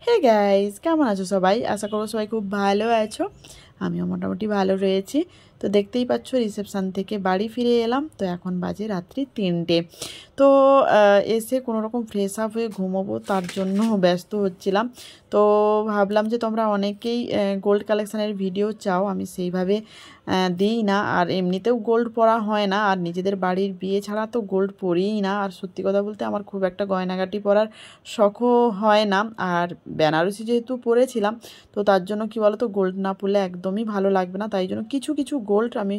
Hey guys, কেমন আছো সবাই? আশা করো সবাই খুব ভালো আছো। আমিও মোটামুটি ভালো রয়েছি। তো দেখতেই পাচ্ছ রিসেপশান থেকে বাড়ি ফিরে এলাম। তো এখন বাজে রাত্রি 3টে। তো এসে কোনো রকম ফ্রেশ আপ হয়ে ঘুমোবো, তার জন্য ব্যস্ত হচ্ছিলাম। তো ভাবলাম যে তোমরা অনেকেই গোল্ড কালেকশানের ভিডিও চাও, আমি সেইভাবে দিই না। আর এমনিতেও গোল্ড পরা হয় না, আর নিজেদের বাড়ির বিয়ে ছাড়া তো গোল্ড পরিই না। আর সত্যি কথা বলতে আমার খুব একটা গয়নাগাটি পরার শখও হয় না। আর বেনারসি যেহেতু পরেছিলাম, তো তার জন্য কি বলো তো, গোল্ড না পরলে একদমই ভালো লাগবে না। তাই জন্য কিছু কিছু গোল্ড আমি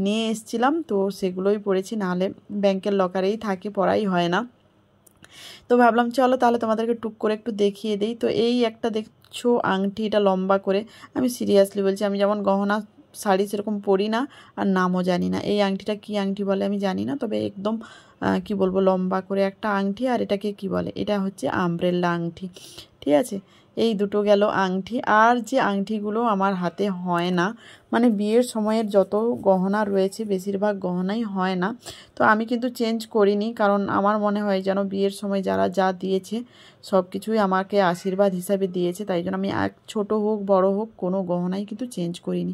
নিয়ে এসেছিলাম, তো সেগুলোই পরেছি, নাহলে ব্যাংকের লকারেই থাকে, পরাই হয় না। তো ভাবলাম চলো তাহলে তোমাদেরকে টুক করে একটু দেখিয়ে দিই। তো এই একটা দেখছো আংটি, এটা লম্বা করে, আমি সিরিয়াসলি বলছি, আমি যেমন গহনা শাড়ি সেরকম পরি না, আর নামও জানি না। এই আংটিটা কি আংটি বলে আমি জানি না, তবে একদম কি বলবো, লম্বা করে একটা আংটি। আর এটাকে কি বলে, এটা হচ্ছে আমব্রেল্লা আংটি। ঠিক আছে, এই দুটো গেল আংটি। আর যে আংটিগুলো আমার হাতে হয় না, মানে বিয়ের সময়ের যত গহনা রয়েছে বেশিরভাগ গহনাই হয় না। তো আমি কিন্তু চেঞ্জ করিনি, কারণ আমার মনে হয় যেন বিয়ের সময় যারা যা দিয়েছে সব কিছুই আমাকে আশীর্বাদ হিসাবে দিয়েছে। তাই জন্য আমি ছোট হোক বড় হোক কোনো গহনাই কিন্তু চেঞ্জ করিনি।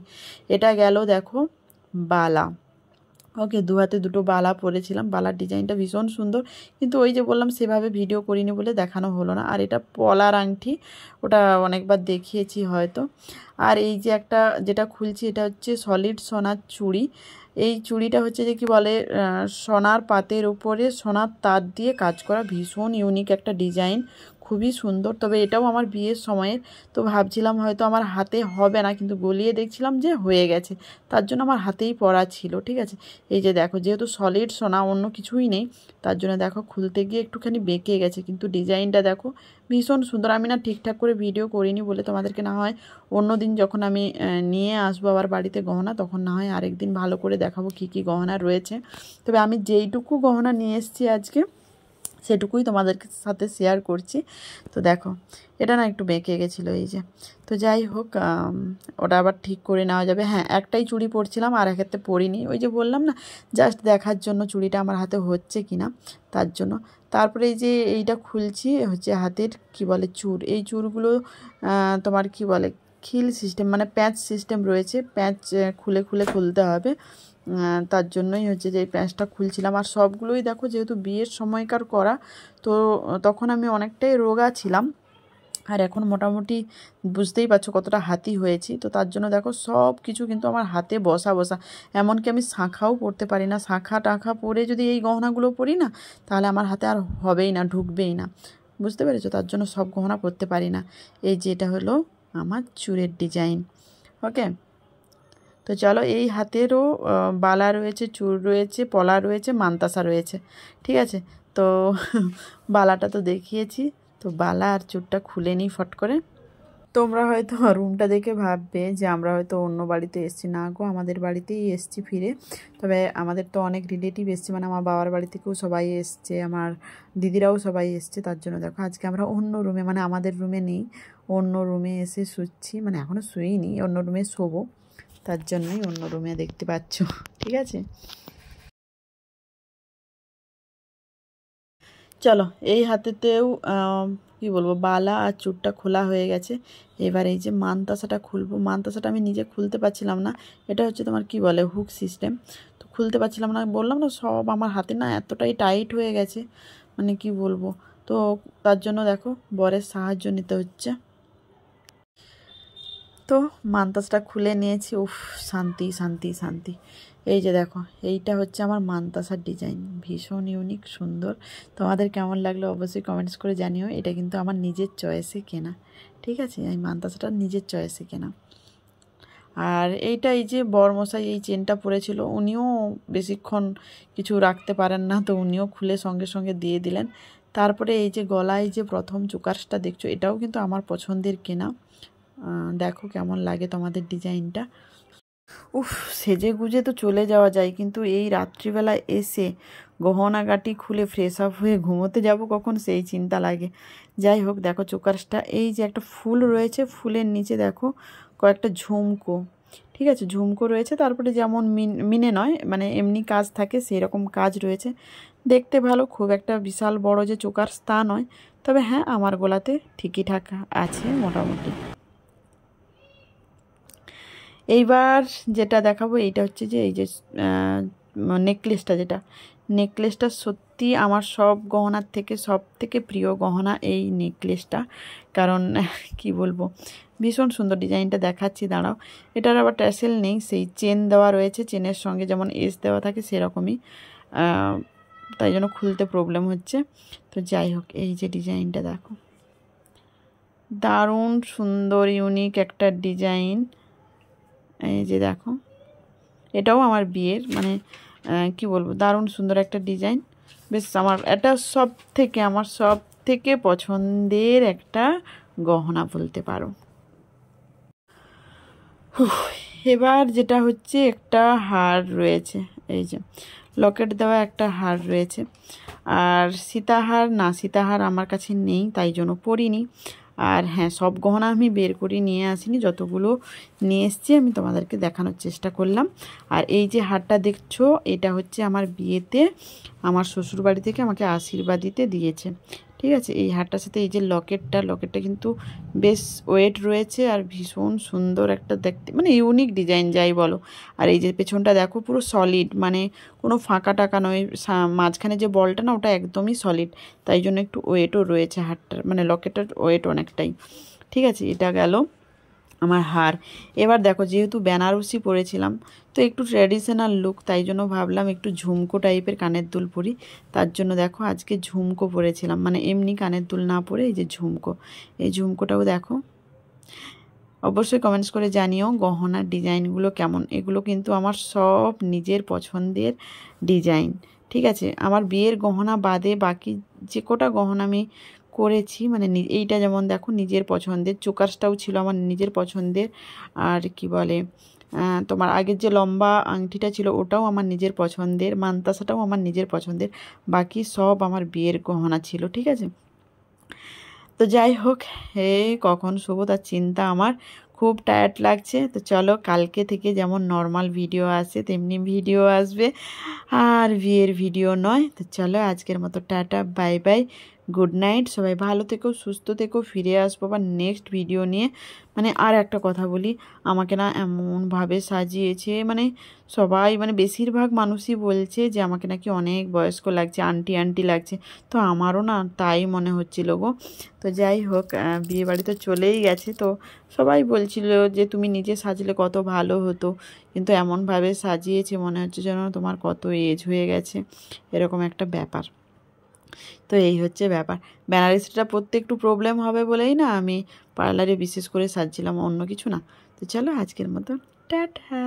এটা গেল দেখো বালা। ওকে, দু হাতে দুটো বালা পরেছিলাম, বালার ডিজাইনটা ভীষণ সুন্দর, কিন্তু ওই যে বললাম সেভাবে ভিডিও করিনি বলে দেখানো হলো না। আর এটা পলার আংটি, ওটা অনেকবার দেখিয়েছি হয়তো। আর এই যে একটা যেটা খুলছি, এটা হচ্ছে সলিড সোনার চুড়ি। এই চুড়িটা হচ্ছে যে কি বলে, সোনার পাতের উপরে সোনার তার দিয়ে কাজ করা, ভীষণ ইউনিক একটা ডিজাইন, খুবই সুন্দর। তবে এটাও আমার বিয়ের সময়ের, তো ভাবছিলাম হয়তো আমার হাতে হবে না, কিন্তু গলিয়ে দেখছিলাম যে হয়ে গেছে, তার জন্য আমার হাতেই পরা ছিল। ঠিক আছে, এই যে দেখো, যেহেতু সলিড সোনা, অন্য কিছুই নেই, তার জন্য দেখো খুলতে গিয়ে একটুখানি বেঁকে গেছে, কিন্তু ডিজাইনটা দেখো ভীষণ সুন্দর। আমি না ঠিকঠাক করে ভিডিও করিনি বলে তোমাদেরকে না হয় অন্য দিন যখন আমি নিয়ে আসবো আবার বাড়িতে গহনা, তখন না হয় আরেক দিন ভালো করে দেখাবো কী কী গহনা রয়েছে। তবে আমি যেইটুকু গহনা নিয়ে এসেছি আজকে সেটুকুই তোমাদের সাথে শেয়ার করছি। তো দেখো, এটা না একটু বেঁকে গেছিলো, এই যে। তো যাই হোক, ওটা আবার ঠিক করে নেওয়া যাবে। হ্যাঁ, একটাই চুড়ি পরছিলাম, আর একেতে পরিনি, ওই যে বললাম না, জাস্ট দেখার জন্য চুড়িটা আমার হাতে হচ্ছে কি না, তার জন্য। তারপরে এই যে এইটা খুলছি, হচ্ছে হাতের কি বলে চূড়। এই চূড়গুলো তোমার কি বলে, খিল সিস্টেম, মানে প্যাঁচ সিস্টেম রয়েছে, প্যাঁচ খুলে খুলে খুলতে হবে। তার জন্যই হচ্ছে যে এই প্যাঁচটা খুলছিলাম। আর সবগুলোই দেখো, যেহেতু বিয়ের সময়কার করা, তো তখন আমি অনেকটাই রোগা ছিলাম, আর এখন মোটামুটি বুঝতেই পারছো কতটা হাতি হয়েছি। তো তার জন্য দেখো সব কিছু কিন্তু আমার হাতে বসা বসা, এমনকি আমি শাঁখাও পরতে পারি না। শাঁখা টাখা পরে যদি এই গহনাগুলো পরি না, তাহলে আমার হাতে আর হবেই না, ঢুকবেই না, বুঝতে পেরেছো? তার জন্য সব গহনা পরতে পারি না। এই যে এটা হলো আমার চুড়ের ডিজাইন। ওকে, তো চলো, এই হাতেরও বালা রয়েছে, চূড় রয়েছে, পলা রয়েছে, মান্তাসা রয়েছে। ঠিক আছে, তো বালাটা তো দেখিয়েছি, তো বালা আর চূড়টা খুলে নিই ফট করে। তোমরা হয়তো রুমটা দেখে ভাববে যে আমরা হয়তো অন্য বাড়িতে এসেছি, না গো, আমাদের বাড়িতেই এসেছি ফিরে। তবে আমাদের তো অনেক রিলেটিভ এসছে, মানে আমার বাবার বাড়ি থেকেও সবাই এসছে, আমার দিদিরাও সবাই এসছে। তার জন্য দেখো আজকে আমরা অন্য রুমে, মানে আমাদের রুমে নেই, অন্য রুমে এসে শুচ্ছি, মানে এখনও শুইনি, অন্য রুমে শোবো, তার জন্যই অন্য রুমে দেখতে পাচ্ছ। ঠিক আছে, চলো, এই হাতেতেও কি বলবো, বালা আর চূড়টা খোলা হয়ে গেছে। এবার এই যে মানতাসাটা খুলবো। মানতাসাটা আমি নিজে খুলতে পারছিলাম না, এটা হচ্ছে তোমার কি বলে, হুক সিস্টেম, তো খুলতে পারছিলাম না। বললাম না, সব আমার হাতে না এতটাই টাইট হয়ে গেছে, মানে কি বলবো। তো তার জন্য দেখো বরের সাহায্য নিতে হচ্ছে। তো মান্তাসটা খুলে নিয়েছি, উফ, শান্তি শান্তি শান্তি। এই যে দেখো, এইটা হচ্ছে আমার মান্তাসার ডিজাইন, ভীষণ ইউনিক, সুন্দর। তোমাদের কেমন লাগলো অবশ্যই কমেন্টস করে জানিও। এটা কিন্তু আমার নিজের চয়েসে কেনা। ঠিক আছে, এই মান্তাসাটা নিজের চয়েসে কেনা। আর এইটা, এই যে বরমশাই এই চেনটা পরেছিল, উনিও বেশিক্ষণ কিছু রাখতে পারেন না, তো উনিও খুলে সঙ্গে সঙ্গে দিয়ে দিলেন। তারপরে এই যে গলায় যে প্রথম চুকারসটা দেখছো, এটাও কিন্তু আমার পছন্দের কেনা। দেখো কেমন লাগে তোমাদের ডিজাইনটা। উফ, সেজে গুজে তো চলে যাওয়া যায়, কিন্তু এই রাত্রিবেলা এসে গহনাগাটি খুলে ফ্রেশ আপ হয়ে ঘুমোতে যাব কখন, সেই চিন্তা লাগে। যাই হোক, দেখো চোকার্সটা, এই যে একটা ফুল রয়েছে, ফুলের নিচে দেখো কয়েকটা ঝুমকো। ঠিক আছে, ঝুমকো রয়েছে, তারপরে যেমন মিনে নয় মানে এমনি কাজ থাকে সেই রকম কাজ রয়েছে। দেখতে ভালো, খুব একটা বিশাল বড় যে চোকার তা নয়, তবে হ্যাঁ আমার গলাতে ঠিকই ঠাক আছে মোটামুটি। এইবার যেটা দেখাবো এইটা হচ্ছে যে এই যে নেকলেসটা, যেটা নেকলেসটা সত্যি আমার সব গহনার থেকে সব থেকে প্রিয় গহনা এই নেকলেসটা। কারণ কি বলবো, ভীষণ সুন্দর ডিজাইনটা দেখাচ্ছি, দাঁড়াও। এটার আবার ট্যাসেল নেই, সেই চেন দেওয়া রয়েছে, চেনের সঙ্গে যেমন এস দেওয়া থাকে সেরকমই, তাই জন্য খুলতে প্রবলেম হচ্ছে। তো যাই হোক, এই যে ডিজাইনটা দেখো, দারুণ সুন্দর ইউনিক একটা ডিজাইন। এই যে দেখো, এটাও আমার বিয়ের, মানে কি বলবো, দারুণ সুন্দর একটা ডিজাইন। বেশ আমার এটা আমার সব থেকে পছন্দের একটা গহনা বলতে পারো। এবার যেটা হচ্ছে একটা হার রয়েছে, এই যে লকেট দেওয়া একটা হার রয়েছে। আর সীতাহার আমার কাছে নেই, তাই জন্য পরিনি। আর হ্যাঁ, সব গহনা আমি বের করে নিয়ে আসিনি, যতগুলো নিয়ে এসছি আমি তোমাদেরকে দেখানোর চেষ্টা করলাম। আর এই যে হারটা দেখছো, এটা হচ্ছে আমার বিয়েতে আমার শ্বশুরবাড়ি থেকে আমাকে আশীর্বাদ দিতে দিয়েছে। ঠিক আছে, এই হারটার সাথে এই যে লকেটটা কিন্তু বেশ ওয়েট রয়েছে আর ভীষণ সুন্দর একটা দেখতে, মানে ইউনিক ডিজাইন যাই বলো। আর এই যে পেছনটা দেখো, পুরো সলিড, মানে কোনো ফাঁকা টাকা নয়, মাঝখানে যে বলটা না ওটা একদমই সলিড, তাই জন্য একটু ওয়েটও রয়েছে হারটার, মানে লকেটের ওয়েট অনেকটাই। ঠিক আছে, এটা গেল আমার হার। এবার দেখো, যেহেতু বেনারসি পরেছিলাম তো একটু ট্র্যাডিশনাল লুক, তাই জন্য ভাবলাম একটু ঝুমকো টাইপের কানের দুল পরি। তার জন্য দেখো আজকে ঝুমকো পরেছিলাম, মানে এমনি কানের দুল না পরে এই যে ঝুমকো, এই ঝুমকোটাও দেখো। অবশ্যই কমেন্টস করে জানিও গহনার ডিজাইনগুলো কেমন। এগুলো কিন্তু আমার সব নিজের পছন্দের ডিজাইন। ঠিক আছে, আমার বিয়ের গহনা বাদে বাকি যে কটা গহনা আমি করেছি, মানে এইটা যেমন দেখো নিজের পছন্দের, চোকারসটাও ছিল আমার নিজের পছন্দের। আর কি বলে, তোমার আগের যে লম্বা আংটিটা ছিল ওটাও আমার নিজের পছন্দের, মানতাসাটাও আমার নিজের পছন্দের, বাকি সব আমার বিয়ের গহনা ছিল। ঠিক আছে, তো যাই হোক, কখন শোবো তার চিন্তা আমার, খুব টায়ার্ড লাগছে। তো চলো, কালকে থেকে যেমন নর্মাল ভিডিও আসে তেমনি ভিডিও আসবে, আর বিয়ের ভিডিও নয়। তো চলো, আজকের মতো tata, bye bye, good night. সবাই ভালো থেকো, সুস্থ থেকো, ফিরে আসবো আবার নেক্সট ভিডিও নিয়ে। মানে আর একটা কথা বলি, আমাকে না এমনভাবে সাজিয়েছে, মানে সবাই, মানে বেশিরভাগ মানুষই বলছে যে আমাকে নাকি অনেক বয়স্ক লাগছে, আন্টি আন্টি লাগছে। তো আমারও না তাই মনে হচ্ছিল গো। তো যাই হোক, বিয়ে বাড়ি তো চলেই গেছে, তো সবাই বলছিল যে তুমি নিজে সাজলে কত ভালো হতো, কিন্তু এমনভাবে সাজিয়েছে মনে হচ্ছে যেন তোমার কত এজ হয়ে গেছে, এরকম একটা ব্যাপার। তো এই হচ্ছে ব্যাপার, বেনারসিটা পরতে একটু প্রবলেম হবে বলেই না আমি পার্লারে বিশেষ করে সাজছিলাম, অন্য কিছু না। তো চলো, আজকের মতো টাটা।